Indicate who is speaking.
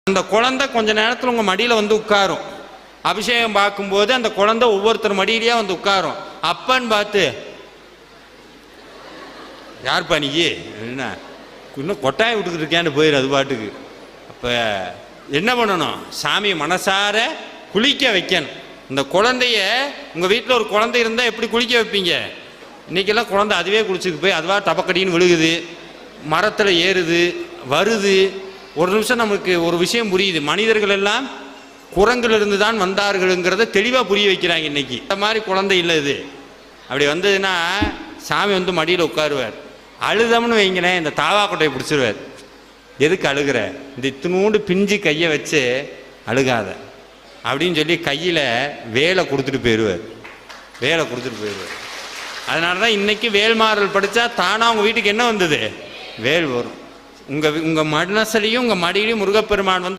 Speaker 1: அந்த குழந்தை கொஞ்ச நேரத்தில் உங்கள் மடியில் வந்து உட்காரும். அபிஷேகம் பார்க்கும்போது அந்த குழந்தை ஒவ்வொருத்தர் மடியிலேயே வந்து உட்காரும். அப்பன்னு பார்த்து, யார் பண்ணிக்கு என்ன இன்னும் கொட்டாயை விட்டுக்கிட்டு இருக்கேன்னு போயிடும் அது பாட்டுக்கு. அப்போ என்ன பண்ணணும்? சாமி மனசார குளிக்க வைக்கணும். இந்த குழந்தைய உங்கள் வீட்டில் ஒரு குழந்தை இருந்தால் எப்படி குளிக்க வைப்பீங்க? இன்றைக்கெல்லாம் குழந்தை அதுவே குளிச்சுக்கு போய் அதுவாக டபக்கடின்னு விழுகுது, மரத்தில் ஏறுது, வருது. ஒரு நிமிஷம் நமக்கு ஒரு விஷயம் புரியுது. மனிதர்கள் எல்லாம் குரங்கிலிருந்து தான் வந்தார்கள்ங்கிறத தெளிவாக புரிய வைக்கிறாங்க இன்னைக்கு. இந்த மாதிரி குழந்தை இல்லை இது. அப்படி வந்ததுன்னா சாமி வந்து மடியில் உட்காருவார். அழுதம்னு வைங்களேன், இந்த தாவா கொட்டையை பிடிச்சிருவார். எதுக்கு அழுகிற? இந்த இத்தினூண்டு பிஞ்சு கையை வச்சு அழுகாத அப்படின்னு சொல்லி கையில் வேலை கொடுத்துட்டு போயிடுவார். வேலை கொடுத்துட்டு போயிடுவார். அதனால தான் இன்றைக்கி வேல்மாறல் படித்தா தானாக உங்கள் வீட்டுக்கு என்ன வந்தது? வேல் வரும். உங்கள் மனசுலையும் உங்கள் மடியிலையும் முருகப்பெருமான் வந்து